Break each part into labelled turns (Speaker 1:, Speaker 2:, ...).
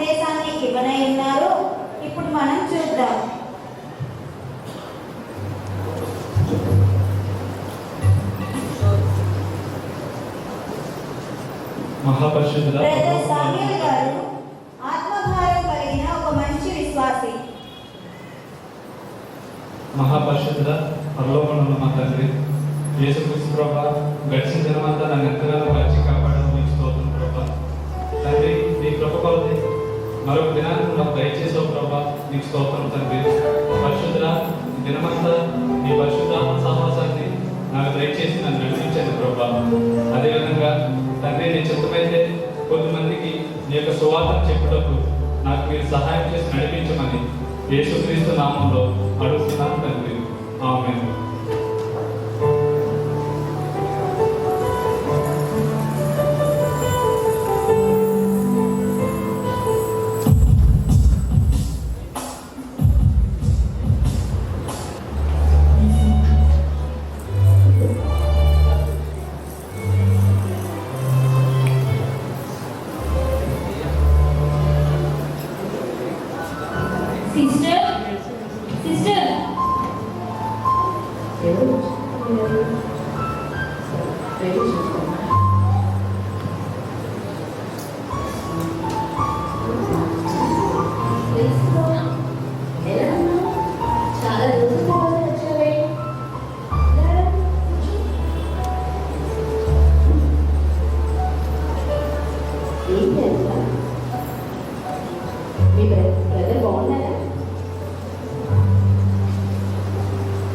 Speaker 1: సందేశాన్ని ఇవ్వనై ఉన్నారో ఇప్పుడు మనం చూద్దాం. బ్రదర్ సామ్యూయల్ గారు ఆత్మభారం కలిగిన ఒక మంచి విశ్వాసి.
Speaker 2: మహాపరిశుద్ధ పరలోకమున్న మా తండ్రి యేసుక్రీస్తు ప్రభా, గడిచిన దినమంతా నన్ను ఎంతగానో కాచి కాపాడడం మీకు స్తోత్రం ప్రభా. తండ్రి నీ కృప కొలది మరొక దినాన్ని నాకు దయచేసావు ప్రభా, నీకు స్తోత్రం తండ్రి. పరిశుద్ధ దినమంతా నీ పరిశుద్ధాత్మ సహవాసాన్ని నాకు దయచేసి నన్ను నడిపించండి ప్రభా. అదేవిధంగా తండ్రి నీ చిత్తమైతే కొద్దిమందికి నీ యొక్క సువార్తను చెప్పుటకు నాకు మీరు సహాయం చేసి నడిపించమని యేసుక్రీస్తు నామంలో అడుగుతున్నాను తండ్రి. ఆమేన్.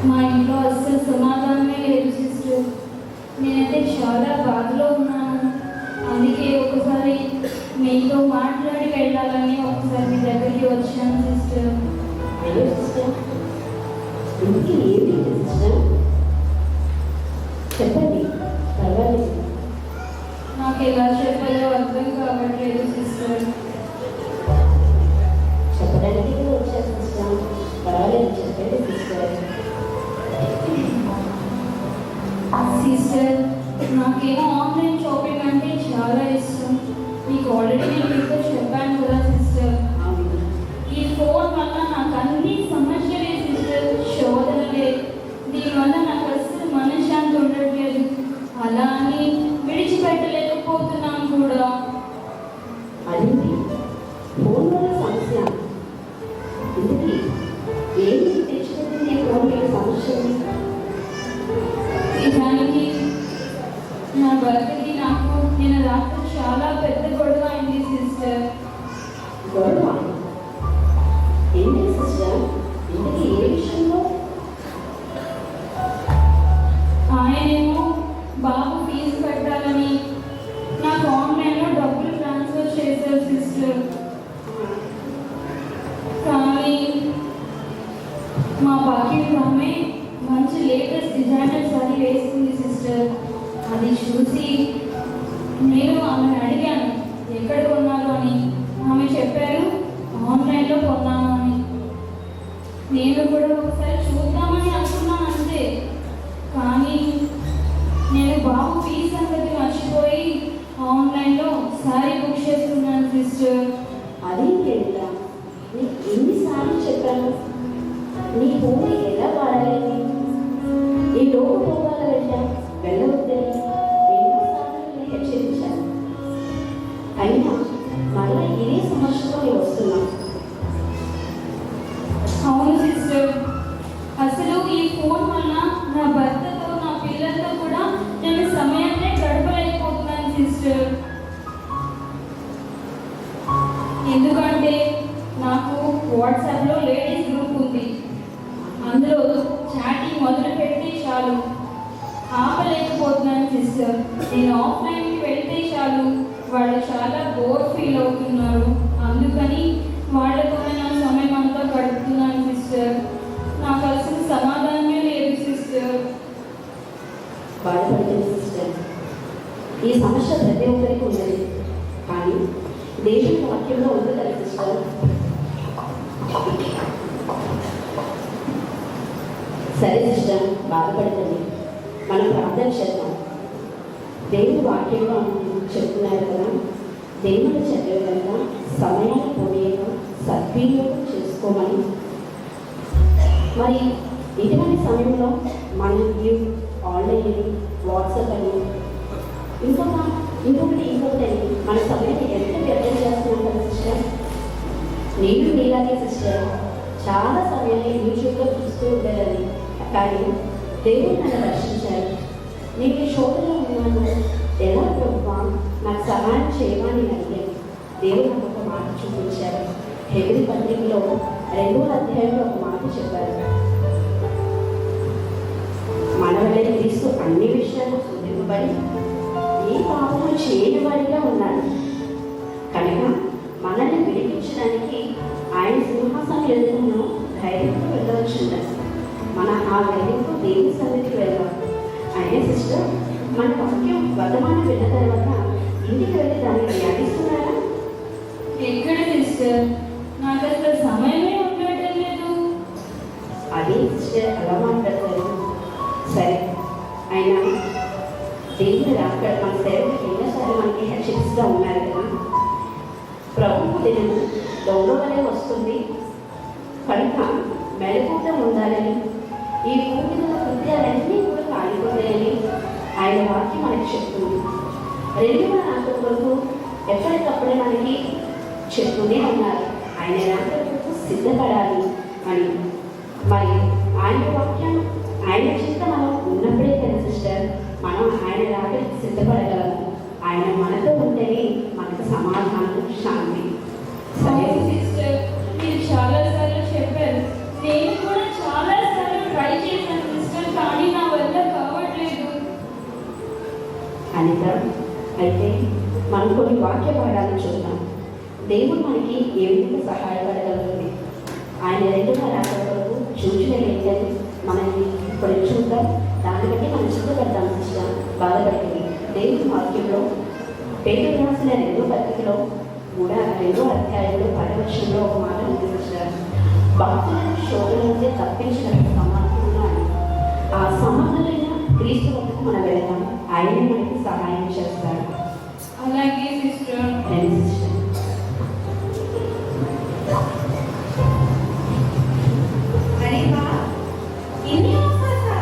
Speaker 3: మా ఇంట్లో అస్సలు సమాధానమే లేదు సిస్టర్. నేనైతే చాలా బాధలో ఉన్నాను. అందుకే ఒకసారి మీతో మాట్లాడి వెళ్ళాలని ఒకసారి మీ దగ్గరికి వచ్చాను సిస్టర్.
Speaker 4: చెప్పండి, పర్వాలేదు.
Speaker 3: నాకు ఎలా చెప్పాలో అర్థం కావట్లేదు సిస్టర్.
Speaker 4: చెప్పడానికి వచ్చాను సిస్టర్. పర్వాలేదు, చెప్పండి సిస్టర్.
Speaker 3: సిస్టర్, నాకేమో ఆన్లైన్ షాపింగ్ అంటే చాలా ఇష్టం. మీకు ఆల్రెడీ నేను మీతో చెప్పాను కదా సిస్టర్. ఈ ఫోన్ వల్ల నాకు అన్ని సమస్యలే సిస్టర్, శోధనలే. దీనివల్ల నాకు అస్సలు మనశ్శాంతి ఉండట్లేదు. అలా అని విడిచిపెట్టలేకపోతున్నాను కూడా.
Speaker 4: అది ఫోన్ వల్ల సమస్య. ఇందుకు ఏమి తెచ్చుకుంటుంది ఫోన్ మీద సమస్యని?
Speaker 3: నిజానికి నా భర్తకి నాకు నేను రాత్రి చాలా పెద్ద గొడవ అయింది సిస్టర్.
Speaker 4: గొడవ ఏంటి సిస్టర్? ఇందుకు ఏ విషయంలో?
Speaker 3: ఆయనేమో బాబు ఫీజు కట్టాలని నాకు ఆన్లైన్లో డబ్బులు ట్రాన్స్ఫర్ చేశారు సిస్టర్. కానీ మా బాకీ ఆమె మంచి లేటెస్ట్ డిజైనర్ సారీ వేసింది సిస్టర్. అది చూసి నేను ఆమెను అడిగాను ఎక్కడ కొన్నారు అని. ఆమె చెప్పారు ఆన్లైన్లో కొన్నాను అని. నేను కూడా ఒకసారి చూద్దామని అనుకున్నాను అంతే. కానీ నేను బాబు ఫీజు సంగతి మర్చిపోయి ఆన్లైన్లో సారీ బుక్ చేసుకున్నాను సిస్టర్.
Speaker 4: అదేంటా, నీకు ఎన్నిసార్లు చెప్పాను నీ ఫోన్ ఎలా వాడాలని? ఈ లోపు పోవాల వెంట వెళ్ళవద్దని ఎన్నోసార్లు హెచ్చరించాను. అయినా మళ్ళీ ఇదే సమస్యతో నేను వస్తున్నా.
Speaker 3: అవును సిస్టర్, అసలు ఈ ఫోన్ వల్ల నా భర్తతో నా పిల్లలతో కూడా నేను సమయాన్నే గడపలేకపోతున్నాను సిస్టర్. ఎందుకంటే నాకు వాట్సాప్లో లేడీస్ గ్రూప్ ఉంది. అందులో చాటింగ్ మొదలు పెడితే చాలు ఆపలేకపోతున్నాను సిస్టర్. నేను ఆఫ్లైన్కి వెళ్తే చాలు వాళ్ళు చాలా బోర్ ఫీల్ అవుతున్నారు. అందుకని వాళ్ళతోనే నా సమయం అంతా గడుపుతున్నాను సిస్టర్. నాకు అసలు సమాధానమే లేదు సిస్టర్.
Speaker 4: బాధపడుతుంది సిస్టర్. ఈ సమస్య ప్రతి ఒక్కరికి ఉన్నది. కానీ దేవుని వాక్యంలో ఉంది కదా సిస్టర్. సరే సిస్టర్, బాధపడుతుంది. మనం ప్రార్థన చేద్దాం. దేవుని వాక్యంలో చెప్తున్నారు కదా, దేవుని చదివే వల్ల సమయాన్ని పోయేక సద్వినియోగం చేసుకోమని, మరి ఇటువంటి సమయంలో మనం ఆన్లైన్ వాట్సాప్ అని ఇంకొకటి మన సమయాన్ని ఎంత వ్యర్థం చేస్తున్నాం కదా సిస్టర్. నేను మీలాగే సిస్టర్ చాలా సమయాన్ని యూట్యూబ్లో చూస్తూ ఉండేదని, కానీ దేవుడు నన్ను రక్షించారు. నేను ఈ శోధనలో ఉన్నాను, ఎలా ప్రభువా నాకు సహాయం చేయమని అడిగాను. దేవుడు నాకు ఒక మాట చూపించారు. హెబ్రీ పత్రికలో 2వ అధ్యాయంలో ఒక మాట చెప్పారు. మనవలైన క్రీస్తు అన్ని విషయాలు శోధింపబడి ఏ పాపము చేయని వాడిగా ఉన్నాడు కనుక మనల్ని విడిపించడానికి ఆయన సింహాసనం ఎదుగును ధైర్యంతో వెళ్ళవచ్చుంటారు. మన ఆ ధైర్యంతో దేవుని సన్నిధికి వెళ్దాం. అయినా సిస్టర్, మన వాక్యం వర్తమానం విన్న తర్వాత ఇంటికి వెళ్ళి దాన్ని ధ్యానిస్తున్నారా?
Speaker 3: ఎక్కడ సిస్టర్, నాకు అసలు సమయమే ఉండటం లేదు.
Speaker 4: అదే సిస్టర్ అలా మాట్లాడతారు. సరే, అయినా దేవుని రాక మన సేవకి ఎన్నోసార్లు మనకి హెచ్చరిస్తూ ఉన్నారు కదా. ప్రభువు దినం దొంగ వలె వస్తుంది కనుక మెలకువగా ఉండాలని, ఈ భూమి మీద కృత్యాలన్నీ కూడా కాలిపోతాయని ఆయన వాక్యం మనకి చెప్తుంది. 2వ రాక కొరకు ఎప్పటికప్పుడే మనకి చెప్తూనే ఉన్నారు, ఆయన రాక కొరకు సిద్ధపడాలి అని. మరి ఆయన వాక్యం ఆయన చింత మనం ఉన్నప్పుడే కదా సిస్టర్ మనం ఆయన రాకకి సిద్ధపడగలము. ఆయన మనతో ఉంటేనే మనకు సమాధానం, శాంతి. సరే
Speaker 3: సిస్టర్, మీరు చాలాసార్లు చెప్పారు, నేను కూడా చాలాసార్లు ట్రై చేశాను సిస్టర్, కానీ నా వల్ల కావట్లేదు.
Speaker 4: అనిత, అయితే మనం కొన్ని వాక్య భాగాలను చూద్దాం. దేవుడు మనకి ఏ విధంగా సహాయపడగలుగుతుంది. ఆయన 2వ రాక వరకు చూసిన ఏంటని మనకి ఇప్పుడు చూద్దాం. దాన్ని బట్టి మనం సిద్ధపడతాం సిస్టర్, బాధపడుతుంది. దేవుని వాక్యంలో పేతురు రాసిన 2వ పత్రికలో 2వ అధ్యాయంలో 10వ వచనంలో ఒక మాట ఉంది సిస్టర్. భక్తులను శోధన నుండి తప్పించిన సమర్థులు అని. ఆ సమర్థులైన క్రీస్తు వద్దకు మనం వెళ్తాం, ఆయనే మనకి సహాయం చేస్తాడు.
Speaker 3: అలాగే సిస్టర్.
Speaker 4: సిస్టర్,
Speaker 1: అరే వా, ఇన్ని ఆఫర్సా?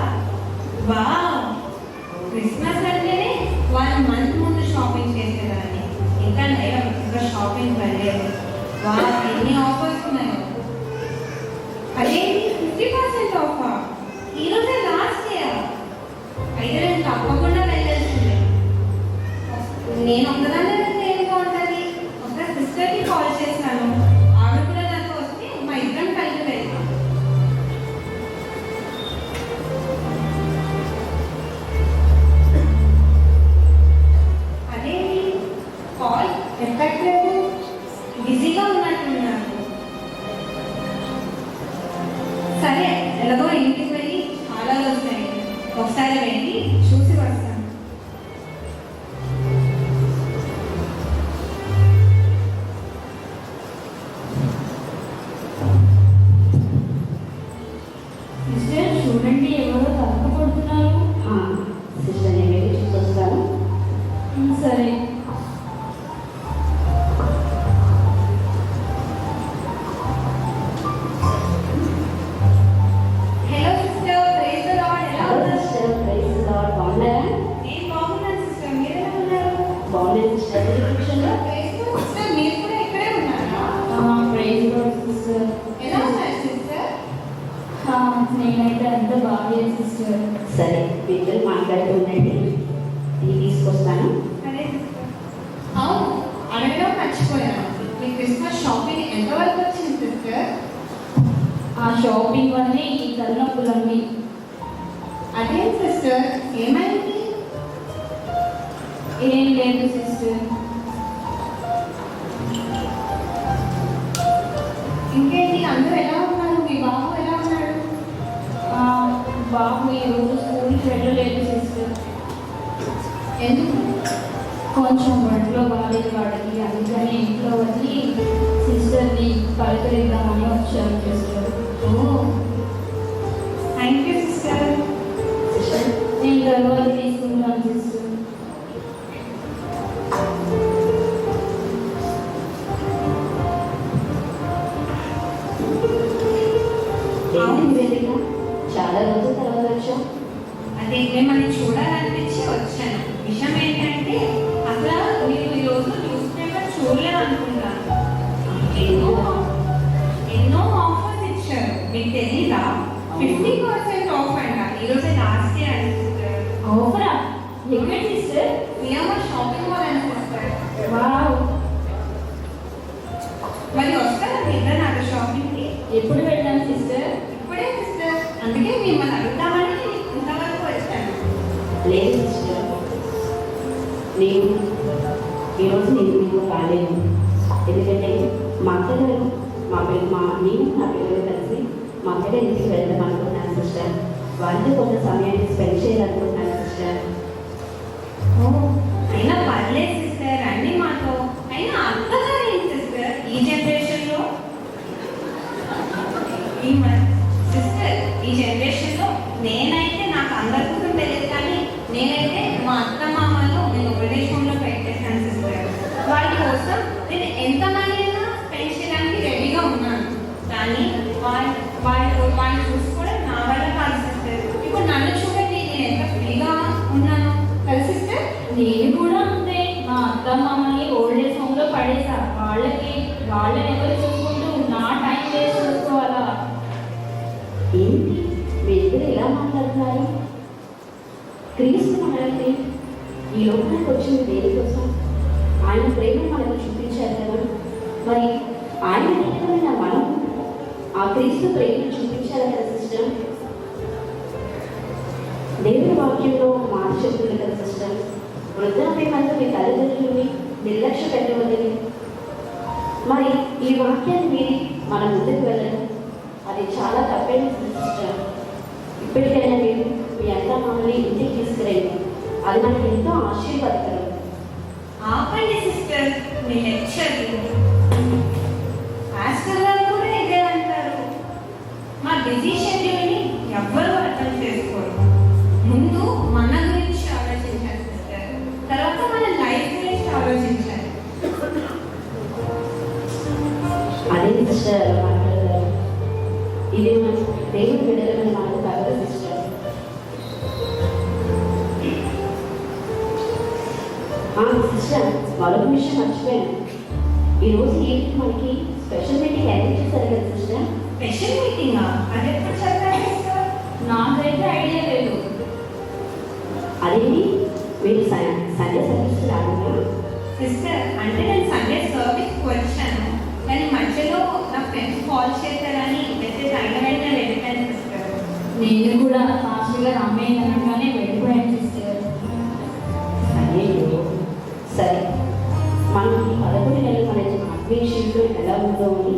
Speaker 1: వావ్, క్రిస్మస్ అంటేనే 1 మంత్ ముందు షాపింగ్ చేసేదాన్ని. ఇంకా నయం, ఇంకా షాపింగ్ వెళ్ళలేదు. వా, ఎన్ని ఆఫర్స్ ఉన్నాయో. అదేంటి 50% ఆఫా? ఈరోజే లాస్ట్ డే. అయితే నేను తప్పకుండా వెళ్ళాల్సిందే. నేను ఒక్కదాన్ని వెళ్తే ఏం బాగుంటుంది? ఒక సిస్టర్కి కాల్ చేశాను, ఆవిడ కూడా నాతో వస్తే మా ఇద్దరం కలిసి వెళ్తాం. అదేంటి కాల్ ఎక్కట్లేదు? బిజీగా ఉన్నట్టున్నారు. సరే, ఎలాగో ఇంటికి వెళ్ళి చాలా వస్తాయి, ఒకసారి వెళ్ళి చూసి వస్తాను.
Speaker 3: సిస్టర్ చూడండి, ఎవరో తప్పకొడుతున్నారు.
Speaker 4: సిస్టర్ నేను వెళ్ళి చూసొస్తాను.
Speaker 3: సరే.
Speaker 1: Hello sister, praise the Lord. ఎలా ఉన్నారు?
Speaker 4: Sister, praise the Lord. బాగున్నారా?
Speaker 1: నేను బాగున్నాను సిస్టర్, మీరు ఎలా ఉన్నారు?
Speaker 4: బాగున్నాను సిస్టర్. కూర్చోండి.
Speaker 1: ప్రైజ్ ది లార్డ్ సిస్టర్, మీరు కూడా ఇక్కడే ఉన్నారా?
Speaker 3: Praise Lord sister.
Speaker 1: ఎలా ఉన్నారు సిస్టర్?
Speaker 3: నేనైతే అంత బాగా సిస్టర్.
Speaker 4: సరే, ఇద్దరు మాట్లాడుతుండండి, టీ తీసుకొస్తాను.
Speaker 1: అదే సిస్టర్. అవును, అడగడం మర్చిపోయాను. మీ క్రిస్మస్ షాపింగ్ ఎంతవరకు వచ్చింది సిస్టర్?
Speaker 3: ఆ షాపింగ్ వల్లే ఈ తలనొప్పులన్నీ.
Speaker 1: అదేం సిస్టర్, ఏమైంది?
Speaker 3: ఏం లేదు సిస్టర్.
Speaker 1: ఇంకేంటి, అందరూ ఎలా ఉన్నారు? మీ బాబు ఎలా ఉన్నాడు?
Speaker 3: బాబు ఈరోజు స్కూల్కి వెళ్ళలేదు సిస్టర్.
Speaker 1: ఎందుకు?
Speaker 3: కొంచెం ఒంట్లో బాగాలేదు వాడికి, అందుకని ఇంట్లో వచ్చి సిస్టర్ని పలకరిద్దామని వచ్చాను sister.
Speaker 1: Thank you sister.
Speaker 4: Sister,
Speaker 3: నేను తర్వాత తీసుకుంటాను సిస్టర్.
Speaker 1: మిమ్మల్ని చూడాలనిపించి వచ్చాను. విషయం ఏంటంటే అసలు మీరు ఈరోజు న్యూస్ పేపర్ చూడలేదు అనుకుంటాను. ఎన్నో ఆఫర్స్ ఇచ్చారు, మీకు తెలీదా? 50% ఆఫ్ అంట. ఈరోజు లాస్ట్ డే అండి సిస్టర్.
Speaker 3: ఆఫరా? ఎక్కడ సిస్టర్?
Speaker 1: నియమ షాపింగ్ మాల్ అని సిస్టర్.
Speaker 3: వావ్,
Speaker 1: మరి వస్తారా మీరు నాకు షాపింగ్కి?
Speaker 3: ఎప్పుడు వెళ్దాం సిస్టర్?
Speaker 1: ఇప్పుడే సిస్టర్, అందుకే మిమ్మల్ని అడుగుతామని నేను ఇంతవరకు వచ్చాను.
Speaker 4: లేదు సిస్టర్, నేను ఈరోజు మీకు రాలేను. ఎందుకంటే మా అత్తగారు నేను నా పిల్లలు కలిసి మా అత్తగారి ఇంటికి వెళ్దాం అనుకుంటున్నాను సిస్టర్. వాళ్ళతో కొంత సమయాన్ని స్పెండ్ చేయాలనుకుంటున్నాను సిస్టర్.
Speaker 1: అయినా పర్లేదు సిస్టర్, రండి మాతో. అయినా అత్తగారు ఏంటి సిస్టర్ ఈ జనరేషన్లో? సిస్టర్ ఈ జనరేషన్లో నేనైతే నాకు అందరి కోసం తెలియదు, కానీ నేనైతే మా అత్త మామలు నేను ఉపదేశంలో పెట్టేశాను సిస్టర్. వాళ్ళ కోసం నేను ఎంత మనీ అయినా స్పెండ్ చేయడానికి రెడీగా ఉన్నాను. కానీ వాళ్ళు చూసుకోవడం నా వల్ల కాదు సిస్టర్. ఇప్పుడు నన్ను చూడండి, నేను ఎంత ఫ్రీగా ఉన్నాను కదా సిస్టర్.
Speaker 3: నేను కూడా అంతే. మా అత్త మామని ఓల్డ్ ఏజ్ హోమ్ లో పడేసా. వాళ్ళని ఎవరు చూసుకుంటూ నా టైం వేస్ట్ చేసుకోవాలా?
Speaker 4: ఏంటి మీరు ఎలా మాట్లాడుతున్నారు? క్రీస్తు మనల్ని ఈ లోకానికి వచ్చింది దేనికోసం? ఆయన ప్రేమ మనకు చూపించారు కదా. మరి ఆయన నిమిత్తమైన మనం ఆ క్రీస్తు ప్రేమను చూపించాలి కదా సిస్టర్. దేవుని వాక్యంలో మాట చెప్తుంది కదా సిస్టర్, వృద్ధాప్యమంతా మీ తల్లిదండ్రులని నిర్లక్ష్య పెట్టవద్దని. మరి ఈ వాక్యాన్ని మీరి మనం ముందుకు వెళ్ళడం అది చాలా తప్పేస్తుంది సిస్టర్. ఇప్పటికైనా మీరు మీ అత్త మామని ఇంటికి తీసుకురండి, అది మనకి ఎంతో ఆశీర్వాదకరం.
Speaker 1: ఆపండి సిస్టర్ మీ లెక్చర్లు. పాస్టర్ గారు కూడా ఇదే అంటారు. మా బిజీ షెడ్యూల్ని ఎవ్వరూ అర్థం చేసుకోరు. ముందు మన గురించి ఆలోచించాలి సిస్టర్, తర్వాత మన లైఫ్ గురించి ఆలోచించాలి.
Speaker 4: అదే సిస్టర్ అలా మాట్లాడతారు. ఇది మన దేవుని బిడ్డలని మనకు కాదు సిస్టర్. సిస్టర్, మరొక విషయం మర్చిపోయాను. ఈరోజు ఏంటి మనకి స్పెషల్ మీటింగ్ అరేంజ్ చేశారు కదా సిస్టర్.
Speaker 1: స్పెషల్ మీటింగా? అది ఎప్పుడు చెప్పారు సిస్టర్?
Speaker 3: నాకైతే ఐడియా లేదు.
Speaker 4: అదేంటి మీరు సండే సర్వీస్ రాకుండా?
Speaker 1: సిస్టర్ అంటే నేను సండే సర్వీస్కి వచ్చాను, కానీ మధ్యలో నా ఫ్రెండ్స్ కాల్ చేశారని మెసేజ్ అయిన వెంటనే వెళ్ళిపోయాను సిస్టర్.
Speaker 3: నేను కూడా ఫాస్ట్గా రామయ్య అనగానే వెళ్ళిపోయాను సిస్టర్.
Speaker 4: అయ్యో సరే, మనం ఈ 11 నెలలు మన అడ్మిషన్లో ఎలా ఉందో అని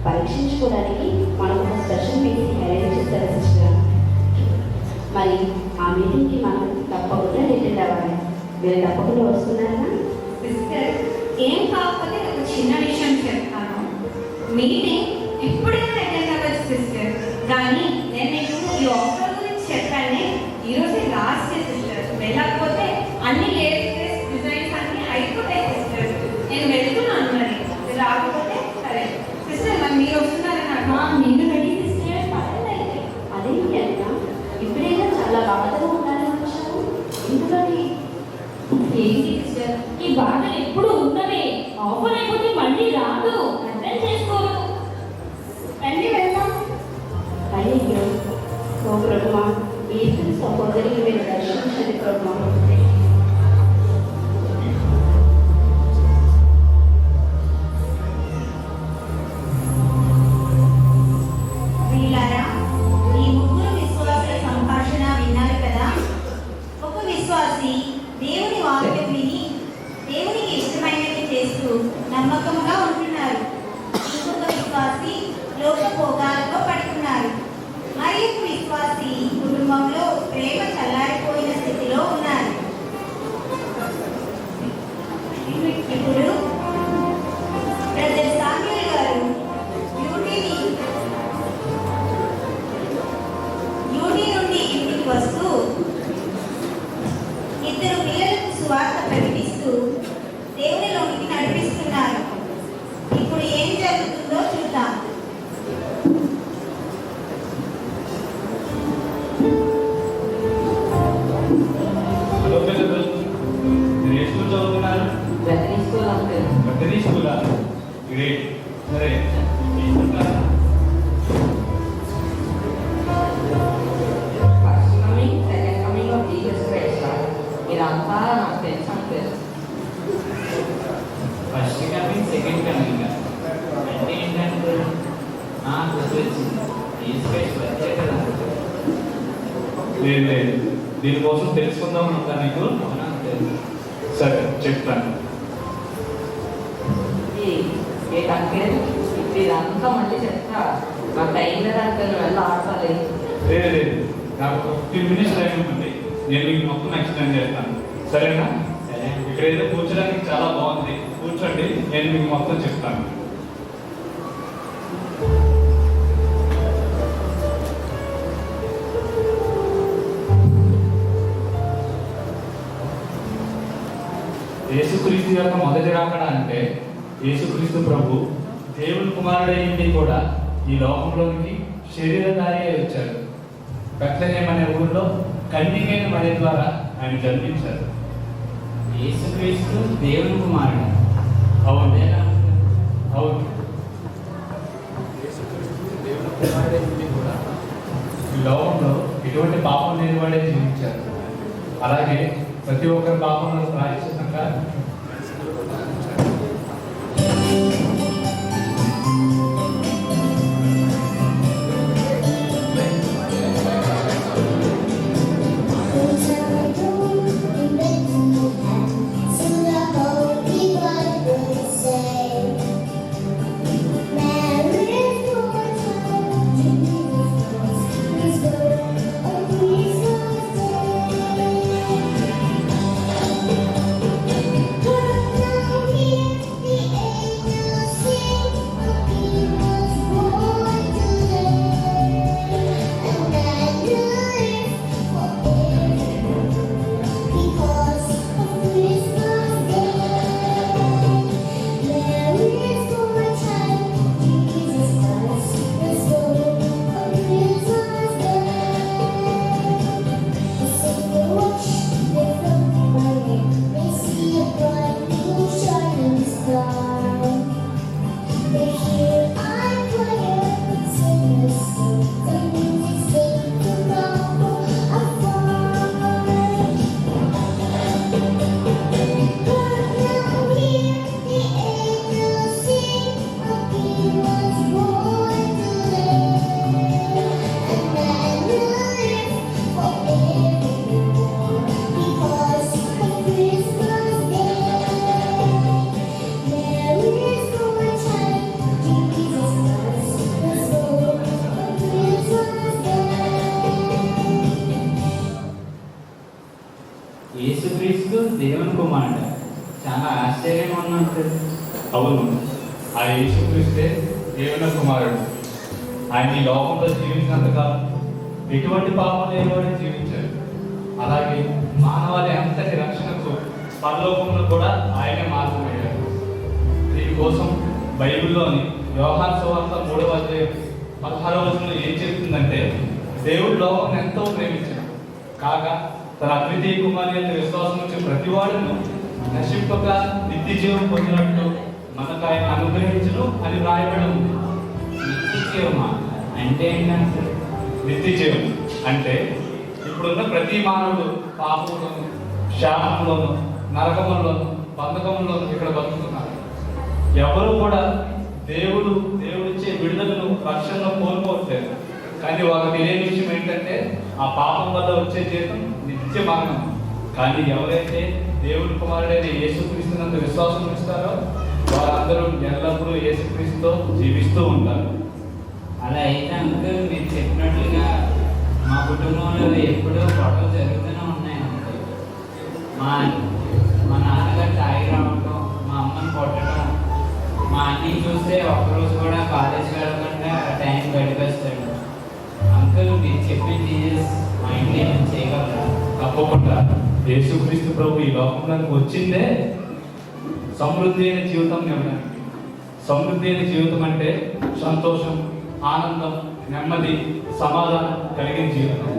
Speaker 4: పరీక్షించుకోవడానికి మనం ఒక స్పెషల్ మీటింగ్ అరేంజ్ చేస్తారు సిస్టర్. మరి ఆ మీటింగ్కి మనం తప్పకుండా అటెండ్ అవ్వాలి. మీరు తప్పకుండా వస్తున్నారా
Speaker 1: సిస్టర్? ఏం కాకపోతే ఒక చిన్న విషయం చెప్తాను. మీటింగ్ ఎప్పుడైనా అటెండ్ అవ్వచ్చు సిస్టర్, కానీ నేను మీకు ఈ ఆఫర్ గురించి చెప్పాను. ఈరోజు లాస్ట్ సిస్టర్, వెళ్ళకపోతే అన్ని లేటెస్ట్ డిజైన్స్ అన్ని అయిపోతాయి సిస్టర్. నేను వెళ్తున్నాను, మరి రాకపోతే సరే సిస్టర్. మరి మీరు వస్తున్నారని
Speaker 3: నేను రెడీ సిస్టర్. పర్వాలేదు.
Speaker 4: అదేంటి అన్న, ఇప్పుడైనా చాలా బాధగా ఉండాలని వచ్చాను. ఇందులోని
Speaker 3: ఏంటి సిస్టర్, ఈ బాధలు ఎప్పుడు ఉన్నవే. ఆఫర్ అయిపోతే మళ్ళీ రాదు, అర్థం చేసుకోరు. రండి వెళ్దాం.
Speaker 4: అయ్యో ఓ ప్రభువా, ఈ ఇద్దరు సహోదరులు మీరు దర్శించండి ప్రభువా.
Speaker 5: వీళ్ళారా, ఈ ముగ్గురు విశ్వాసుల సంభాషణ విన్నారు కదా. ఒక విశ్వాసి దేవుని వాక్యం విని దేవునికి ఇష్టమైనవి చేస్తూ నమ్మకంగా ఉంటున్నారు. ఇంకొక విశ్వాసి లోక భోగాలతో పడుతున్నారు. మరి ఒక విశ్వాసి కుటుంబంలో ప్రేమ చల్లారిపోయిన స్థితిలో ఉన్నారు. ఇప్పుడు బ్రదర్ సామ్యూల్ గారు డ్యూటీ నుండి ఇంటికి వస్తూ ఇద్దరు పిల్లలకు సువార్త ప్రకటిస్తూ దేవునిలోనికి నడిపిస్తున్నారు.
Speaker 2: లేదు. దీనికోసం తెలుసుకుందామని ఉందా నీకు? సరే చెప్తాను.
Speaker 6: ఇదంతా మళ్ళీ చెప్తా. నాకు టైం లేదంటే వెళ్ళి ఆడాలి.
Speaker 2: లేదు నాకు 15 minutes టైం ఉంటుంది. నేను మీకు మొత్తం ఎక్స్ప్లెయిన్ చేస్తాను, సరేనా? ఇక్కడ ఏదో కూర్చోడానికి చాలా బాగుంది, కూర్చోండి, నేను మీకు మొత్తం చెప్తాను. యేసుక్రీస్తు యొక్క మొదటి రాకడ అంటే యేసుక్రీస్తు ప్రభు దేవుని కుమారుడైంది కూడా ఈ లోకంలోనికి శరీరధారి అయి వచ్చారు. బెత్లెహేం అనే ఊరిలో కన్యకైన మరియ ద్వారా ఆయన జన్మించారు.
Speaker 6: యేసుక్రీస్తు దేవుని కుమారుడు.
Speaker 2: అవును
Speaker 6: దేవుని కుమారుడైంది కూడా
Speaker 2: ఈ లోకంలో ఎటువంటి పాపం లేని వాడే జీవించారు. అలాగే ప్రతి ఒక్కరి పాపంలో ప్రాయశ్చిత్తంగా
Speaker 6: యేసుక్రీస్తు దేవుని కుమారుడు. చాలా ఆశ్చర్యంగా ఉన్నట్టు.
Speaker 2: అవును, ఆ యేసుక్రీస్తే దేవుని కుమారుడు. ఆయన ఈ లోకంలో జీవించినంతకాలం ఎటువంటి పాపం లేనివాడే జీవించారు. అలాగే మానవాళి అంతటి రక్షణకు పరలోకంలో కూడా ఆయనే మార్గమయ్యారు. దీనికోసం బైబిల్లోని యోహాను సువార్త 3వ అధ్యాయం 16వ వచనంలో ఏం చెప్తుందంటే, దేవుడు లోకం ఎంతో ప్రేమించాడు కాగా తన అద్వితీయ కుమారుని విశ్వాసం నుంచి ప్రతి వాడును నశింపక నిత్య జీవం పొందినట్టు మనకు ఆయన అనుగ్రహించను అని వ్రాయబడి ఉంది.
Speaker 6: నిత్య జీవమా అంటే ఏంటంటే?
Speaker 2: నిత్య జీవం అంటే ఇప్పుడున్న ప్రతి మానవుడు పాపంలోను, శాపంలోను, నరకములోను, బంధకములోను ఇక్కడ బతుకుతున్నారు. ఎవరు కూడా దేవుడిచ్చే విడుదలను, రక్షణను కోల్పోవట్లేదు. కానీ వాళ్ళకి తెలియని విషయం ఏంటంటే ఆ పాపం వల్ల వచ్చే జీవితం నిత్య మరణం. కానీ ఎవరైతే దేవుడి కుమారుడైన యేసుక్రీస్తునందు విశ్వాసం ఇస్తారో వారందరూ ఎల్లప్పుడూ యేసుక్రీస్తుతో జీవిస్తూ ఉంటారు.
Speaker 6: అలా అయితే అంకుల్ మీరు చెప్పినట్లుగా మా కుటుంబంలో ఎప్పుడూ గొడవలు జరుగుతూనే ఉన్నాయి అంకుల్. మా నాన్నగారు తాగి రావటం, మా అమ్మని కొట్టడం, మా అన్నీ చూస్తే ఒక్కరోజు కూడా కాలేజ్ వెళ్ళకుండా టైం గడిపేస్తాడు. అంకుల్ మీరు చెప్పిన జీసస్ మా ఇంట్లో ఏమైనా చేయగలరా?
Speaker 2: తప్పకుండా. యేసుక్రీస్తు ప్రభు ఈ లోకంలోకి వచ్చిందే సమృద్ధి అయిన జీవితం ఇవ్వడానికి. సమృద్ధి అయిన జీవితం అంటే సంతోషం, ఆనందం, నెమ్మది, సమాధానం కలిగిన జీవితం.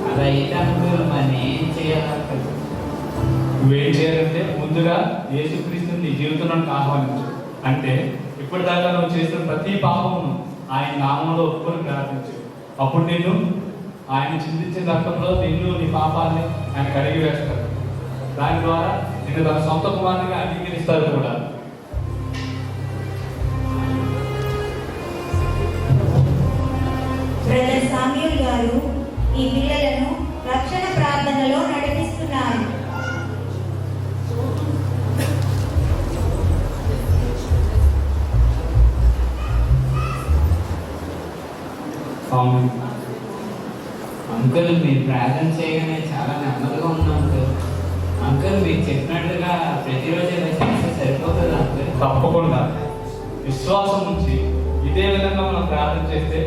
Speaker 6: అలా అయితే అంకుల్ మరి ఏం చేయాలంటారు?
Speaker 2: నువ్వేం చేయాలంటే ముందుగా యేసుక్రీస్తుని నీ జీవితంలోకి ఆహ్వానించు. అంటే ఇప్పటిదాకా నువ్వు చేసిన ప్రతి పాపమును ఆయన నామంలో ఒప్పుకొని ప్రార్థించు. అప్పుడు నిన్ను ఆయన చిందించిన రక్తంలో నిన్ను, నీ పాపాన్ని ఆయన కడిగి వేస్తారు. దాని ద్వారా నిన్ను తన సొంత కుమారునిగా అంగీకరిస్తారు కూడా.
Speaker 5: ప్రైజ్ గారు ఈ పిల్లలను రక్షణ ప్రార్థనలో నడిపిస్తున్నారు.
Speaker 6: అంకుల్ మీరు ప్రార్థన చేయగానే చాలా నెమ్మదిగా ఉన్నాం అంకుల్. అంకుల్ మీరు చెప్పినట్టుగా ప్రతిరోజు ఇలా చేస్తే సరిపోతుంది అంకుల్.
Speaker 2: తప్పకుండా విశ్వాసం నుంచి ఇదే విధంగా మనం ప్రార్థన చేస్తే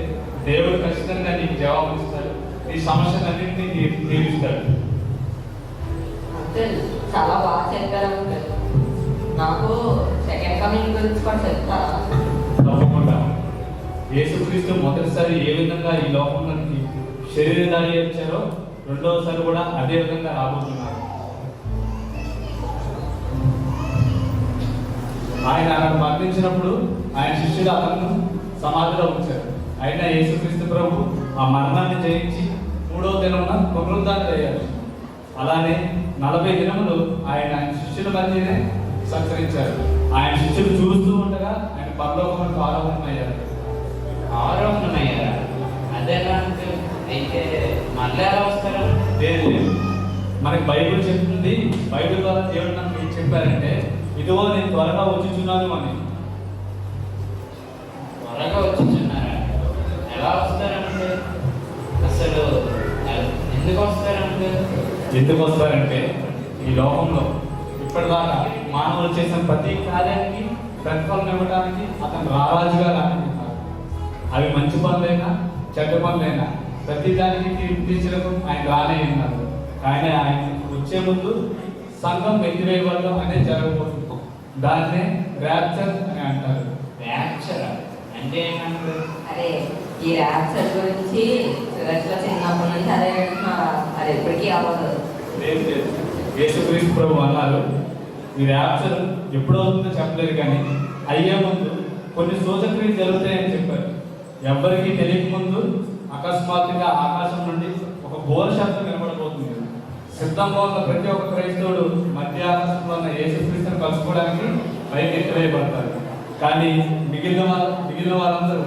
Speaker 2: దేవుడు ఖచ్చితంగా నీకు జవాబు ఇస్తాడు, నీ సమస్యలన్నింటినీ తీరుస్తాడు.
Speaker 7: అంకుల్ చాలా బాగా చెప్పారు అంకుల్. నాకు సెకండ్ కమింగ్ గురించి కూడా చెప్తారా?
Speaker 2: తప్పకుండా యేసుక్రీస్తు మొదటిసారి ఏ విధంగా ఈ లోకంలోకి శరీరధారి వచ్చారో రెండవసారి కూడా అదే విధంగా రాబోతున్నారు. ఆయన మరణించినప్పుడు ఆయన శిష్యులు అతను సమాధిలో ఉంచారు. అయినా యేసుక్రీస్తు ప్రభు ఆ మరణాన్ని జయించి 3వ దినమున పునరుద్ధరణయ్యారు. అలానే 40 దినములు ఆయన శిష్యుల మధ్యనే సంచరించారు. ఆయన శిష్యులు చూస్తూ ఉండగా ఆయన పరలోకమునకు ఆరోహణమయ్యారు.
Speaker 6: ఆరోగ్యమయ్యారా? అదేలా అంకుల్? అయితే మళ్ళీ ఎలా వస్తారా?
Speaker 2: లేదు, మనకి బైబిల్ చెప్తుంది. బైబిల్ ద్వారా దేవుడు నాకు ఏం చెప్పారంటే, ఇదిగో నేను త్వరగా వచ్చుచున్నాను అని.
Speaker 6: త్వరగా వచ్చుచున్నారా? ఎలా వస్తారంటే అసలు ఎందుకు వస్తారంటే?
Speaker 2: ఎందుకు వస్తారంటే ఈ లోకంలో ఇప్పటిదాకా మానవులు చేసిన ప్రతి కార్యానికి ప్రతిఫలం ఇవ్వడానికి అతను రారాజుగా రానున్నారు. అవి మంచి పనులైనా చెడ్డ పనులైనా ప్రతి దానికి తీర్చడం ఆయన రానే ఉన్నారు. కానీ ఆయన వచ్చే ముందు సంఘం ఎత్తివేయబడడం అనేది జరగబోతుంది. దాన్నే ర్యాప్చర్ అని అంటారు.
Speaker 6: ర్యాప్చరా అంటే ఏమంటారు?
Speaker 7: అరే ఈ ర్యాప్చర్ గురించి సురక్షలో చిన్నప్పటి నుంచి అదే అంటున్నారా? అది ఎప్పటికీ అవ్వదు.
Speaker 2: లేదు లేదు, యేసుక్రీస్తు ప్రభు అన్నారు, ఈ ర్యాప్చర్ ఎప్పుడు అవుతుందో చెప్పలేదు, కానీ అయ్యే ముందు కొన్ని సూచక్రియలు జరుగుతాయని చెప్పారు. ఎవ్వరికీ తెలియక ముందు అకస్మాత్తుగా ఆకాశం నుండి ఒక ఘోర శబ్దం వినబడబోతుంది. సిద్ధంగా ఉన్న ప్రతి ఒక్క క్రైస్తవుడు మధ్య ఆకాశంలో ఉన్న యేసుక్రీస్తుని కలుసుకోవడానికి పైకి ఎత్తివేయబడతారు. కానీ మిగిలిన వాళ్ళందరూ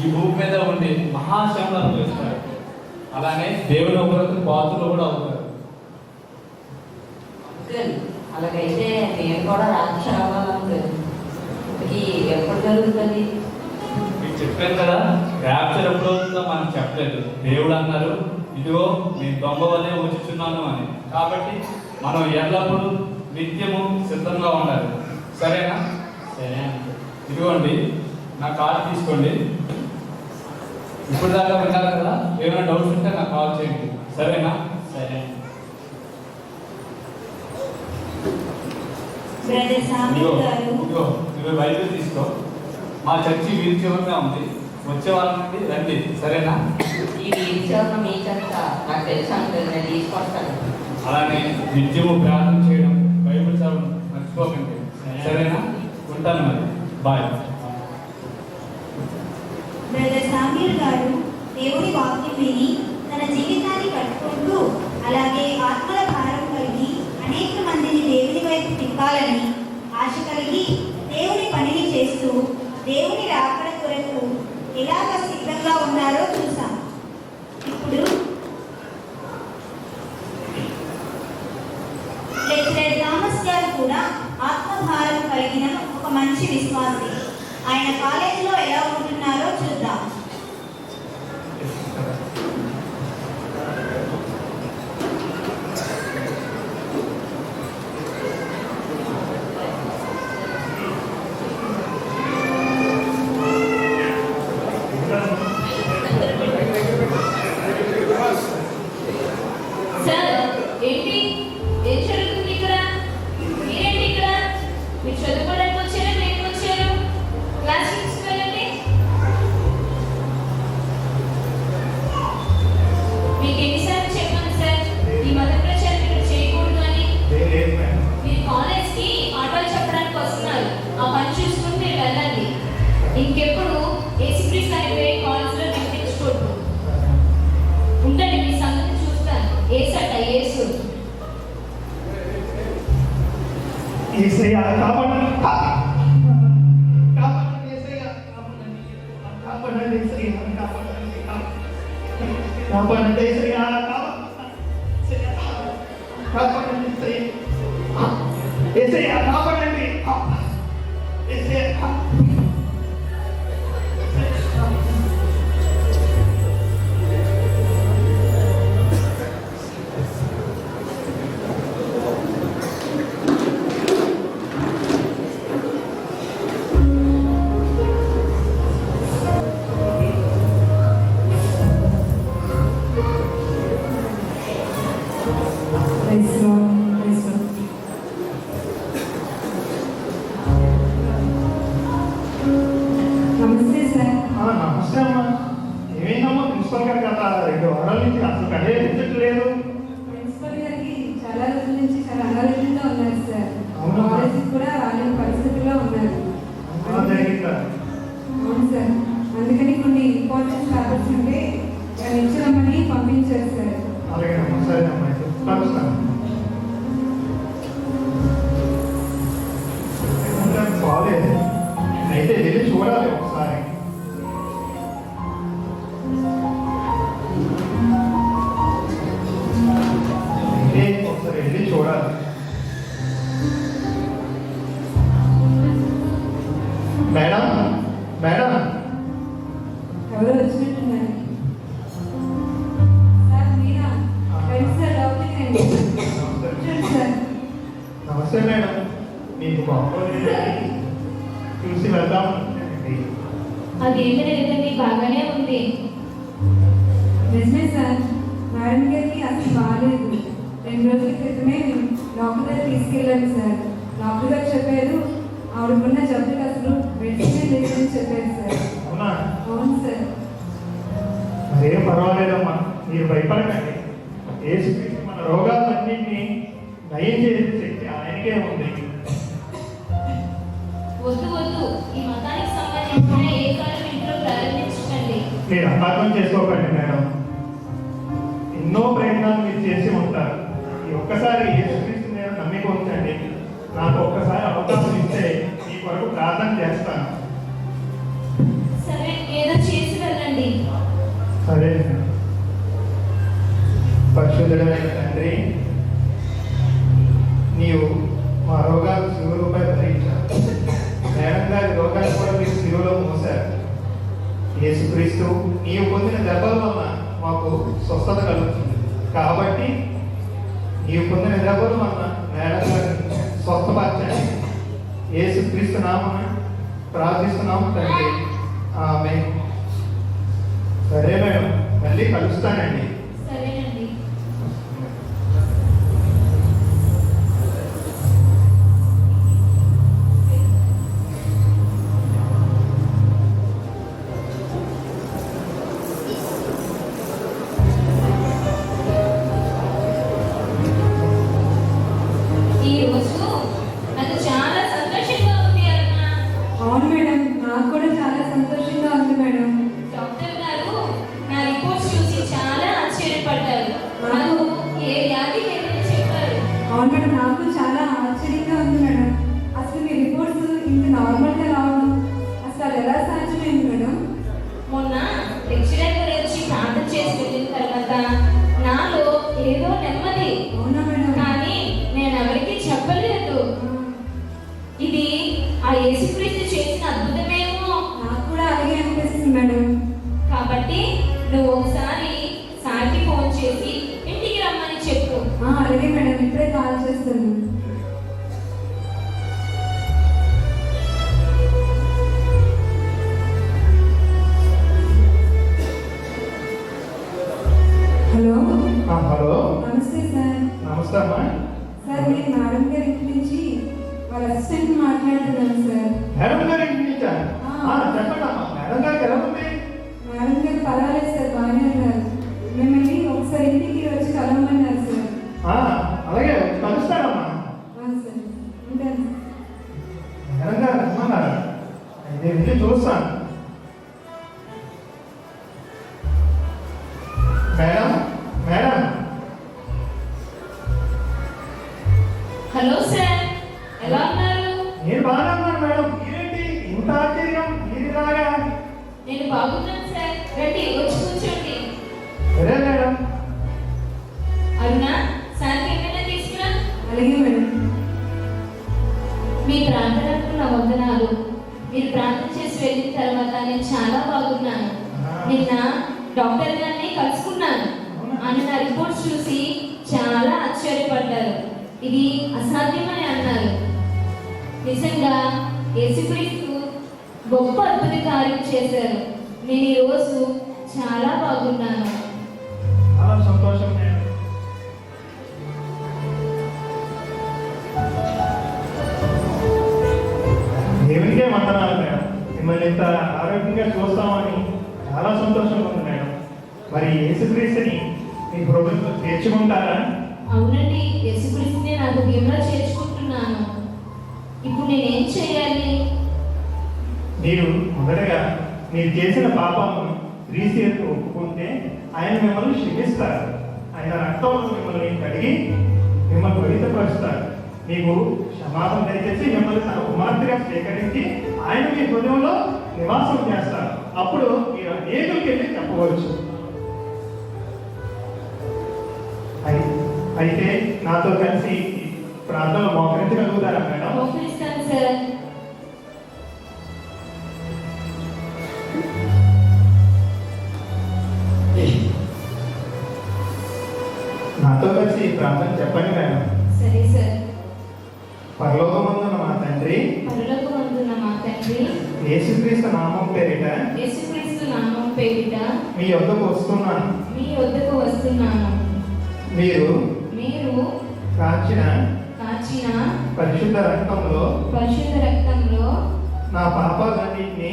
Speaker 2: ఈ భూమి మీద ఉండి మహాశ్రమలు అనుభవిస్తారు. అలానే దేవుని ఒకరికి పాత్రలు కూడా అవుతారు.
Speaker 7: అంకుల్ అలాగైతే నేను కూడా ర్యాప్చర్ అవ్వాలి అంకుల్. ఇది ఎప్పుడు జరుగుతుంది?
Speaker 2: మీకు చెప్పాను కదా, ర్యాప్చర్ ఎప్పుడు అవుతుందో మనం చెప్పలేదు. దేవుడు అన్నారు, ఇదిగో నేను దొంగ వల్లే వచ్చుచున్నాను అని. కాబట్టి మనం ఎల్లప్పుడూ నిత్యము సిద్ధంగా ఉండాలి. సరేనా?
Speaker 6: సరే అంకుల్.
Speaker 2: ఇదిగోండి నా కార్డు తీసుకోండి. ఇప్పుడు దాకా విన్నారు కదా, ఏమైనా డౌట్స్ ఉంటే నాకు కాల్ చేయండి. సరేనా?
Speaker 6: సరే.
Speaker 5: బ్రదర్ సామి గారు
Speaker 2: ఇదిగో బైబిల్ తీసుకో. మా చర్చి వీధి చివరిగా ఉంది. వచ్చే వాళ్ళ నుండి రండి. సరేనా?
Speaker 7: ఈ వీధి చివరన మీ చెత్త నాకు తెలుసు అంకుల్, నేను తీసుకొస్తాను.
Speaker 2: అలానే నిత్యము ప్రార్థన చేయడం, బైబిల్ చదవడం మర్చిపోకండి. సరేనా? ఉంటాను మరి. బాయ్.
Speaker 5: బ్రదర్ సామీర్ గారు దేవుని వాక్యం విని తన జీవితాన్ని కట్టుకుంటూ అలాగే ఆత్మల భారం కలిగి అనేక మందిని దేవుని వైపు తిప్పాలని ఆశ కలిగి దేవుని పనిని చేస్తూ దేవుని రాకడ కొరకు ఎలాగ సిద్ధంగా ఉన్నారో చూసాం. ఇప్పుడు లెక్చరర్ థామస్ గారు కూడా ఆత్మభారం కలిగిన ఒక మంచి విశ్వాసి. ఆయన కాలేజీలో ఎలా ఉంటున్నారో చూద్దాం.
Speaker 3: సార్ ఏంటి ఏం జరుగుతుంది ఇక్కడ? మీరేంటి ఇక్కడ? మీరు చదువుకోవడానికి వచ్చారా? నేను వచ్చారు క్లాస్ తీసుకెళ్ళండి. మీకు ఎన్నిసార్లు చెప్పాను సార్ ఈ మత ప్రచారం ఇక్కడ చేయకూడదు అని? మీరు కాలేజ్కి ఆటోలు చెప్పడానికి వస్తున్నారు, ఆ పని చూసుకుని మీరు వెళ్ళండి. ఇంకెప్పుడు ఏసీప్రీస్ అనే కాలేజ్లో వినిపించకూడదు. ఉండండి, మీ సంగతి చూస్తాను. ఏసట ఏసు
Speaker 8: ఏసయ్యా కాపాడండి, కాపాడండి ఏసయ్యా, కాపాడండి ఏసయ్యా, కాపాడండి. కాపాడండి ఏసయ్యా, కాపాడండి ఏసయ్యా, కాపాడండి ఏసయ్యా.
Speaker 1: నమస్తే సార్.
Speaker 8: నమస్తే అమ్మా. ఏమైందమ్మా ప్రిన్సిపల్ గారు గత 2 వారాల నుంచి అసలు కనిపించట్లేదు.
Speaker 1: ప్రిన్సిపల్ గారికి చాలా రోజుల నుంచి చాలా అనారోగ్యంగా ఉన్నారు సార్.
Speaker 8: అవునా?
Speaker 1: కాలేజీకి కూడా రాలేని పరిస్థితిలో ఉన్నారు.
Speaker 8: జరిగిందా?
Speaker 1: అవును సార్. అందుకని కొన్ని ఇంపార్టెంట్ పేపర్స్ ఉంటే ఇచ్చినామని పంపించారు సార్.
Speaker 8: అలాగేనమ్మా, సరేనమ్మా, అయితే కలుస్తాను. బాగాలేదు, అయితే వెళ్ళి చూడాలి ఒకసారి. ఒకసారి వెళ్ళి చూడాలి. మేడం, మేడం,
Speaker 1: ఎవరో వచ్చినట్టున్నారు సార్. మీరా? రండి సార్, లోపలికి రండి. కూర్చోండి సార్.
Speaker 8: నమస్తే మేడం, మీకు బాగోలేదు, చూసి వెళ్దాం.
Speaker 3: అదేమీ లేదండి, బాగానే ఉంది.
Speaker 1: నిజమే సార్, మేడం గారికి అసలు బాగాలేదు. 2 రోజుల క్రితమే డాక్టర్ గారు తీసుకెళ్ళాను సార్. డాక్టర్ గారు చెప్పారు ఆవిడకున్న జబ్బుకి అసలు మెడిసిన్ లేదని చెప్పారు సార్.
Speaker 8: అవునా?
Speaker 1: అవును సార్.
Speaker 8: మరేం పర్వాలేదమ్మా, మీరు భయపడకండి. యేసుక్రీస్తు మన రోగాలన్నింటినీ నయం చేసే శక్తి ఆయనకే ఉంది.
Speaker 3: వద్దు వద్దు, ఈ మతానికి సంబంధించిన ఏ కాలం ఇంట్లో ప్రారంభించకండి.
Speaker 8: మీరు అపార్థం చేసుకోకండి మేడం. ఎన్నో ప్రయత్నాలు మీరు చేసి ఉంటారు. ఈ ఒక్కసారి యేసుక్రీస్తు మీద నమ్మిక ఉంచండి. నాకు ఒక్కసారి అవకాశం ఇస్తే మీ కొరకు ప్రార్థన చేస్తాను.
Speaker 3: సరే, ఏదో చేసి వెళ్ళండి.
Speaker 8: సరే. పరిశుద్ధుడైన తండ్రి, నీవు మా రోగాలు శిలువపై భరించావు. మేడం గారి రోగాలు కూడా మీరు శిలువలో మోసారు. యేసుక్రీస్తు నీవు పొందిన దెబ్బల వలన మాకు స్వస్థత కలుగుతుంది. కాబట్టి నీవు పొందిన దెబ్బల వలన మేడం గారిని స్వస్థపరచండి. యేసుక్రీస్తు నామమున ప్రార్థిస్తున్నాము తండ్రి, ఆమేన్. సరే మేడం, మళ్ళీ కలుస్తానండి.
Speaker 3: సరేనండి. ఈ రోజు నాకు చాలా సంతోషంగా ఉంది అరుణ.
Speaker 1: అవును మేడం, నాకు కూడా చాలా సంతోషంగా ఉంది మేడం.
Speaker 3: డాక్టర్ గారు నా రిపోర్ట్స్ చూసి చాలా ఆశ్చర్యపడ్డారు. నాకు ఏ వ్యాధి లేదని చెప్పారు.
Speaker 1: అవును మేడం, నాకు చాలా ఆశ్చర్యంగా ఉంది మేడం. అసలు మీ రిపోర్ట్స్ ఇంత నార్మల్గా రావడం అసలు అది ఎలా సాధ్యమైంది మేడం?
Speaker 3: మొన్న లెక్చరర్ గారు వచ్చి ప్రార్థన చేసి వెళ్ళిన తర్వాత నాలో ఏదో నెమ్మది.
Speaker 1: అవునా మేడం?
Speaker 3: కానీ నేను ఎవరికి చెప్పలేదు. ఇది ఆ యేసుక్రీస్తు చేసిన అద్భుతమేమో.
Speaker 1: నాకు కూడా అలాగే అనిపిస్తుంది మేడం.
Speaker 3: కాబట్టి నువ్వు ఒకసారి సార్కి ఫోన్ చేసి ఇంటికి రమ్మని చెప్పు.
Speaker 1: అలాగే మేడం, ఇప్పుడే కాల్ చేస్తాను. హలో.
Speaker 8: హలో.
Speaker 1: నమస్తే సార్.
Speaker 8: నమస్తే అమ్మా.
Speaker 1: సార్, నేను మేడం గారి ఇంటి నుంచి వాళ్ళ అసిస్టెంట్ మాట్లాడుతున్నాను సార్.
Speaker 8: మేడం గారి ఇంటి నుంచా? చెప్పండి అమ్మా, మేడం గారికి ఎలా ఉంది?
Speaker 1: మేడం గారు పర్వాలేదు సార్, బాగానే ఉన్నారు. మిమ్మల్ని ఒకసారి ఇంటికి వచ్చి కలవమన్నారు సార్.
Speaker 8: అలాగే కలుస్తానమ్మా.
Speaker 1: సార్, ఉంటాను.
Speaker 8: మేడం గారు రమ్మన్నారు, నేను వెళ్ళి చూస్తాను. Madam, madam.
Speaker 3: హలో సార్, ఎలా ఉన్నారు?
Speaker 8: నేను బాగానే ఉన్నాను మేడం. మీరేంటి ఇంత ఆశ్చర్యం? మీరిలాగా?
Speaker 3: నేను బాగున్నాను సార్. రండి, వచ్చి కూర్చోండి.
Speaker 8: సరే
Speaker 3: డాక్టర్ గారిని కలుసుకున్నాను. ఆయన నా రిపోర్ట్స్ చూసి చాలా ఆశ్చర్యపడ్డారు. ఇది అసాధ్యమని అన్నారు. నిజంగా యేసుక్రీస్తు గొప్ప అద్భుత కార్యం చేశారు. నేను ఈరోజు చాలా బాగున్నాను.
Speaker 8: చాలా సంతోషం మేడం. దేవునికే వందనాలు మేడం. మిమ్మల్ని ఇంత ఆరోగ్యంగా చూస్తామని చాలా సంతోషంగా ఉంది మేడం. మరి యేసుక్రీస్తుని మీ హృదయంలో చేర్చుకుంటారా?
Speaker 3: అవునండి, యేసుక్రీస్తుని నా హృదయంలో చేర్చుకుంటున్నాను. ఇప్పుడు నేనేం చేయాలి?
Speaker 8: మీరు మొదటగా మీరు చేసిన పాపాలను క్రీస్తు ఒప్పుకుంటే ఆయన మిమ్మల్ని క్షమిస్తారు. ఆయన రక్తంలో మిమ్మల్ని కడిగి మిమ్మల్ని పవిత్రపరుస్తారు. మీకు క్షమాపణ దయచేసి మిమ్మల్ని తన కుమార్తెగా స్వీకరించి ఆయన మీ హృదయంలో నివాసం చేస్తారు. అప్పుడు మీరు అనేకులకి వెళ్ళి చెప్పవచ్చు. అయితే నాతో కలిసి ప్రార్థనలో మోకరించగలుగుతారా మేడం?
Speaker 3: మోకరిస్తాను సార్.
Speaker 8: నాతో కలిసి ప్రార్థన చెప్పండి మేడం.
Speaker 3: సరే సార్.
Speaker 8: పరలోకమందున్న మా తండ్రి,
Speaker 3: పరలోకమందున్న మా తండ్రి,
Speaker 8: యేసుక్రీస్తు నామం పేరిట
Speaker 3: యేసుక్రీస్తు నామం పేరిట
Speaker 8: మీ యొద్దకు వస్తున్నాను.
Speaker 3: మీ వద్దకు వస్తున్నాను.
Speaker 8: మీరు కాచిన పరిశుద్ధ రక్తంలో నా పాపాలన్నింటినీ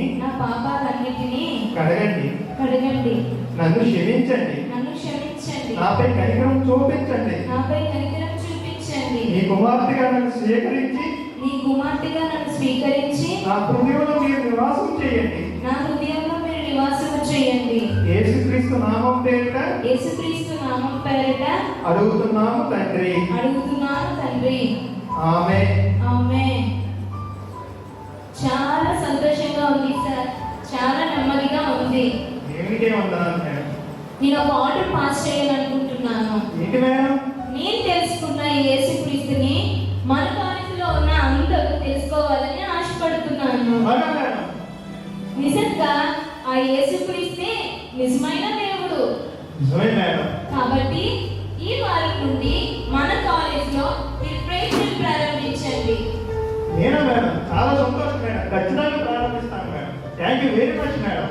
Speaker 8: కడగండి. నన్ను క్షమించండి. నాపై కనికరం చూపించండి. నీ కుమార్తెగా నన్ను స్వీకరించి నా హృదయంలో మీరు నివాసం చేయండి. యేసుక్రీస్తు నామం పేరిట అడుగుతున్నాము తండ్రి.
Speaker 3: ఆమేన్. చాలా సంతోషంగా ఉంది సార్. చాలా నెమ్మదిగా ఉంది.
Speaker 8: దేవునికే వందనాలు మేడం.
Speaker 3: నేను ఒక ఆర్డర్ పాస్ చేయాలనుకుంటున్నాను.
Speaker 8: ఏంటి మేడం?
Speaker 3: నేను తెలుసుకున్న ఈ యేసుక్రీస్తుని మన కాలేజీలో ఉన్న అందరూ తెలుసుకోవాలని ఆశపడుతున్నాను. నిజంగా ఆ యేసుక్రీస్తే నిజమైన దేవుడు.
Speaker 8: నిజమే మేడం.
Speaker 3: కాబట్టి ఈ వారం నుండి మన కాలేజీలో మీరు ప్రేయర్ ప్రారంభించండి.
Speaker 8: నేనా మేడం? చాలా సంతోషం మేడం. ఖచ్చితంగా ప్రారంభిస్తాను madam. Thank you very much madam.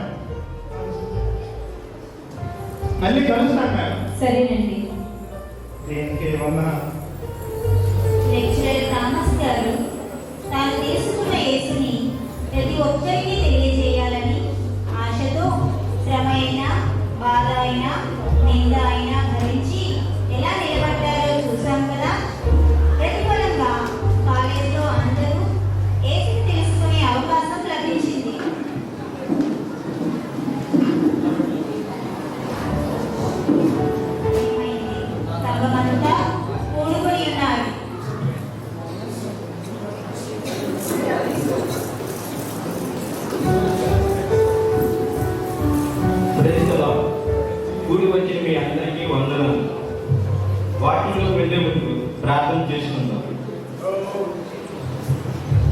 Speaker 8: మళ్ళీ కలుస్తాను మేడం.
Speaker 3: సరేనండి.
Speaker 8: దేనికి వందనాలు.
Speaker 5: లెక్చరర్ థామస్ గారు తాను తీసుకున్న యేసుని ప్రతి ఒక్కరికి తెలియజేయాలని ఆశతో శ్రమ అయినా, బాధ అయినా, నింద అయినా భరించి ఎలా నిలబడ్డారో చూసాం కదా. ప్రతిఫలంగా కాలేజీలో అందరూ యేసుని తెలుసుకునే అవకాశం లభించింది. సంఘమంతా కూడుకొని ఉన్నారు.
Speaker 9: కూడి వచ్చిన మీ అందరికీ వందనాలు. వాటిలో వెళ్ళే ముందు ప్రార్థన చేసుకుందాం.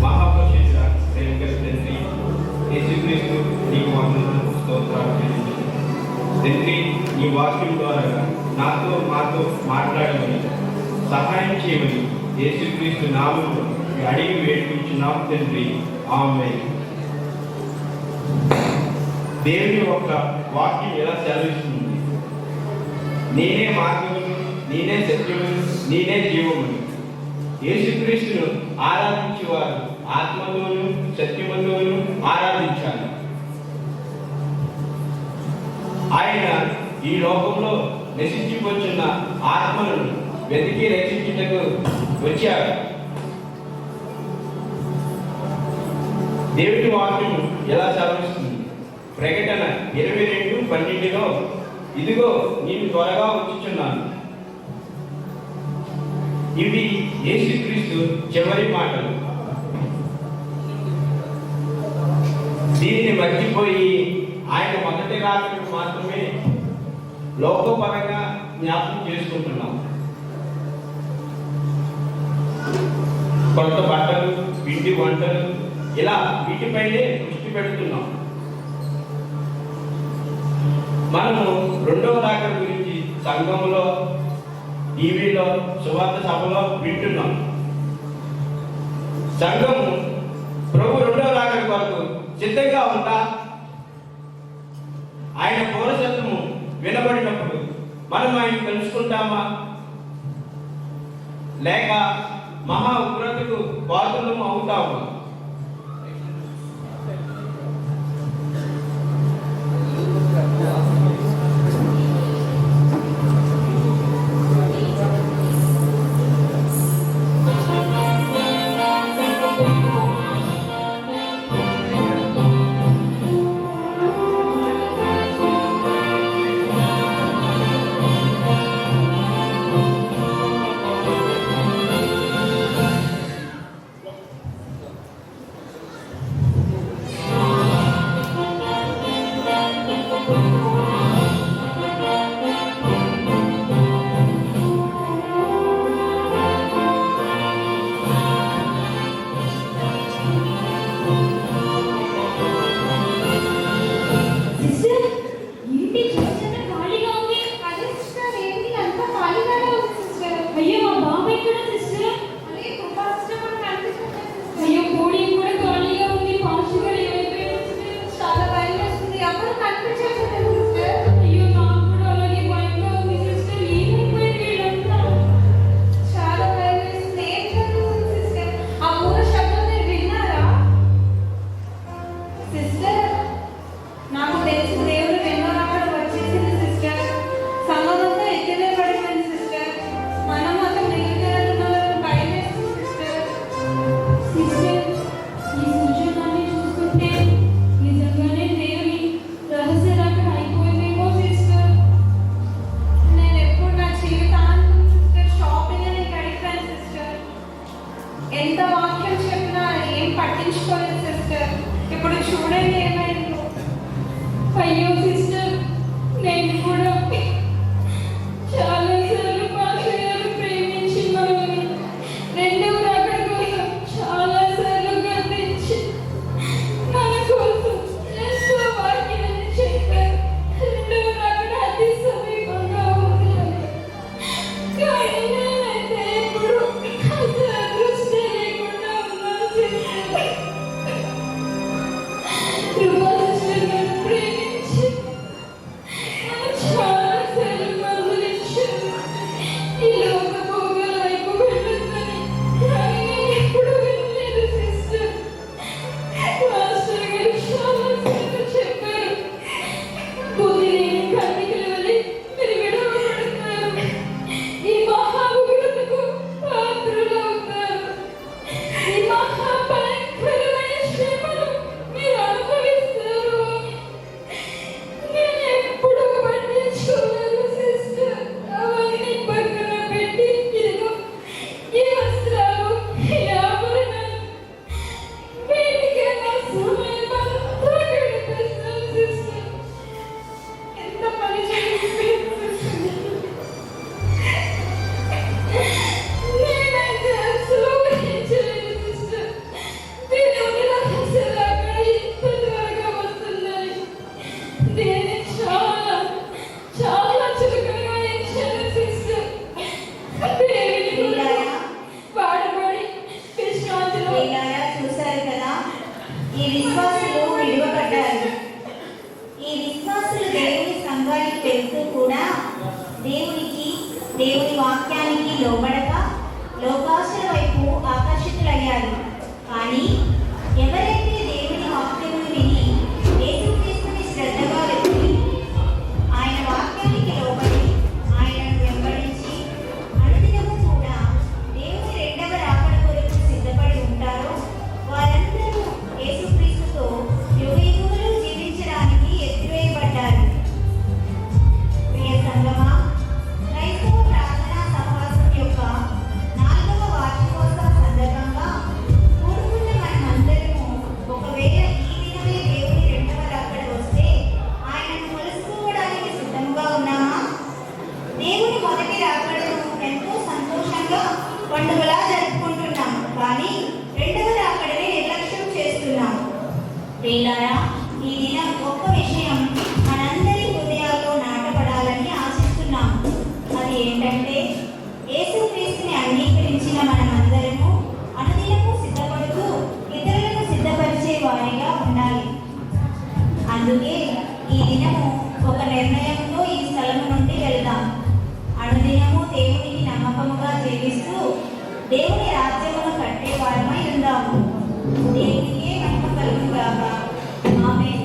Speaker 9: మహాపరిశుద్ధ ప్రేమగల తండ్రి యేసుక్రీస్తు నీకు వందనాలు, స్తోత్రాలు చెల్లించుకుంటున్నాను. తండ్రి, నీ వాక్యం ద్వారా మాతో మాట్లాడమని సహాయం చేయమని యేసుక్రీస్తు నామములో అడిగి వేడుకుంటున్నాం తండ్రి. ఆమేన్. దేవుని యొక్క వాక్యం ఎలా సెలవిస్తుంది? నేనే మార్గమును, నేనే సత్యమును, నేనే జీవమును. యేసుక్రీస్తును ఆరాధించేవారు ఆత్మలోను సత్యములోను ఆరాధించాలి. ఆయన ఈ లోకంలో నశించిపోతున్న ఆత్మలను వెతికి రక్షించుటకు వచ్చారు. దేవుడి వాక్యం ఎలా సెలవిస్తుంది? ప్రకటన 22:12 ఇదిగో నేను త్వరగా వచ్చుచున్నాను. ఇవి యేసుక్రీస్తు చివరి మాటలు. దీనిని మర్చిపోయి ఆయన మొదటి రాకను మాత్రమే లోకపరంగా జ్ఞాపకం చేసుకుంటున్నాం. కొత్త బట్టలు, పిండి వంటలు, ఇలా వీటిపైనే దృష్టి పెడుతున్నాం. మనము రెండవ రాకడ గురించి సంఘంలో, టీవీలో, సువార్త సభలో వింటున్నాం. సంఘము ప్రభు రెండవ రాకడ కొరకు సిద్ధంగా ఉందా? ఆయన పౌరసత్వము వినబడినప్పుడు మనం ఆయన తెలుసుకుంటామా? లేక మహా ఉగ్రతకు పాత్రలము అవుతామా?
Speaker 3: సిస్టర్, ఏంటి చూస్తున్న ఖాళీగా ఉంది?
Speaker 1: అదే సిస్టర్, ఏంటి అంత ఖాళీగానే ఉంది సిస్టర్.
Speaker 3: అయ్యో, మా బాబు ఎక్కడ సిస్టర్?
Speaker 1: అదే కృపా సిస్టర్ మనకు కనిపిస్తుంది సిస్టర్.
Speaker 3: అయ్యో, పోడియం కూడా ఖాళీగా ఉంది. పాస్టర్ గారు ఏమైపోయారు సిస్టర్?
Speaker 1: చాలా భయం వేస్తుంది, అప్పుడు కనిపించట్లేదు సిస్టర్.
Speaker 3: అయ్యో, నాకు కూడా అలాగే భయంగా ఉంది సిస్టర్. ఏమైపోయారు వీళ్ళంతా?
Speaker 1: చాలా భయం వేస్తుంది. ఏం జరుగుతుంది సిస్టర్? ఆ ఊర శబ్దం మీరు విన్నారా సిస్టర్? నాకు తెలిసి దేవుడు రెండో రాకడ వచ్చేసింది సిస్టర్. సంగమంతా ఎత్తినే పడిపోయింది సిస్టర్. మనం అతను మిగిలిన భయం వేస్తుంది సిస్టర్.
Speaker 3: సిస్టర్, ఈ సూచనలన్నీ చూస్తుంటే నిజంగానే దేవుని రహస్య రాకడ అయిపోయిందేమో సిస్టర్.
Speaker 1: నేను ఎప్పుడు నా జీవితాంతం సిస్టర్ షాపింగ్ అని గడిపాను సిస్టర్. ఎంత వాక్యం చెప్పినా ఏం పట్టించుకోలేదు సిస్టర్. ఇప్పుడు చూడండి ఏమైందో.
Speaker 3: అయ్యో సిస్టర్, నేను కూడా చాలా సార్లు పాస్టర్ గారు ప్రేమించిన వాళ్ళని రెండవ రాకడ కోసం చాలా సార్లు గర్తించి మన కోసం ఎంతో వాక్యాన్ని చెప్పారు. రెండవ రాకడ అతి సమీపంగా ఉంది అని. కానీ నేనైతే ఎప్పుడు అసలు అదృష్టం లేకుండా ఉన్నాను సిస్టర్. కృపా సిస్టర్ గారు ప్రేమించి నన్ను చాలా సార్లు మందలించారు. ఈ లోక భోగాల వైపు వెళ్ళొద్దని. కానీ నేను ఎప్పుడూ వినలేదు సిస్టర్. పాస్టర్ గారు చాలా సార్లు చెప్పారు, బుద్ధి లేని కన్నికల వలె మీరు విడవబడతారు, ఈ మహా ఉగ్రతకు పాత్రులవుతారు, ఈ మహా భయంకరమైన శ్రమను మీరు అనుభవిస్తారు అని నేను ఎప్పుడూ పట్టించుకోలేదు సిస్టర్. అవన్నీ పక్కన పెట్టి ఇదిగో ఈ వస్త్రాలు, ఈ ఆభరణాలు, వీటికే నా సమయం అంతా గడిపేస్తాను సిస్టర్.
Speaker 1: ఎంత పని చేయించారు సిస్టర్.
Speaker 3: నేనైతే అసలు ఊహించలేదు సిస్టర్. దేవుని రహస్య రాకడ ఇంత త్వరగా వస్తుందని. దీన్ని చాలా చాలా చురుకుగా ఇచ్చాను సిస్టర్. దేవుని
Speaker 5: ప్రియులారా,
Speaker 3: పాడబడి విశ్రాంతిలో
Speaker 5: ప్రియులారా, చూశారు కదా, ఈ విశ్వాసులు విడువబడ్డారు. ఈ విశ్వాసులు దేవుని సంఘానికి వెళ్తూ కూడా దేవుని వాక్యానికి లోబడక లోకాసుల వైపు ఆకర్షితులయ్యారు. కానీ ఎవరైతే దేవుని వాక్యమును విని యేసుక్రీస్తుని శ్రద్ధగా వెతికి ఆయన వాక్యానికి లోబడి ఆయనను వెంబడించి అనుదినము కూడా దేవుని రెండవ రాకడ కొరకు సిద్ధపడి ఉంటారో వారందరూ యేసుక్రీస్తుతో యుగయుగములు జీవించడానికి ఎత్తివేయబడ్డారు. ప్రియ సంగమా, క్రైస్తవ ప్రార్థనా సహవాసం యొక్క 4వ వార్షికోత్సవ సందర్భంగా కూడుకున్న మనమందరము ఒకవేళ ఈ దినమే దేవుని రెండవ రాకడ వస్తే ఆయనను కలుసుకోవడానికి సిద్ధంగా ఉన్నామా? దేవుని మొదటి రాకడను ఎంతో సంతోషంగా పండుగలా జరుపుకుంటున్నాం, కానీ రెండవ రాకడనే నిర్లక్ష్యం చేస్తున్నాం. ప్రియులారా, ఈ దినం గొప్ప విషయం మనందరి హృదయాల్లో నిర్ణయంతో ఈ స్థలం నుండి వెళ్దాం. అనుదినము దేవునికి నమ్మకముగా జీవిస్తూ దేవుని రాజ్యమును కట్టే వారమై ఉందాము. దేవునికే మహిమ కలుగుగాక. ఆమేన్.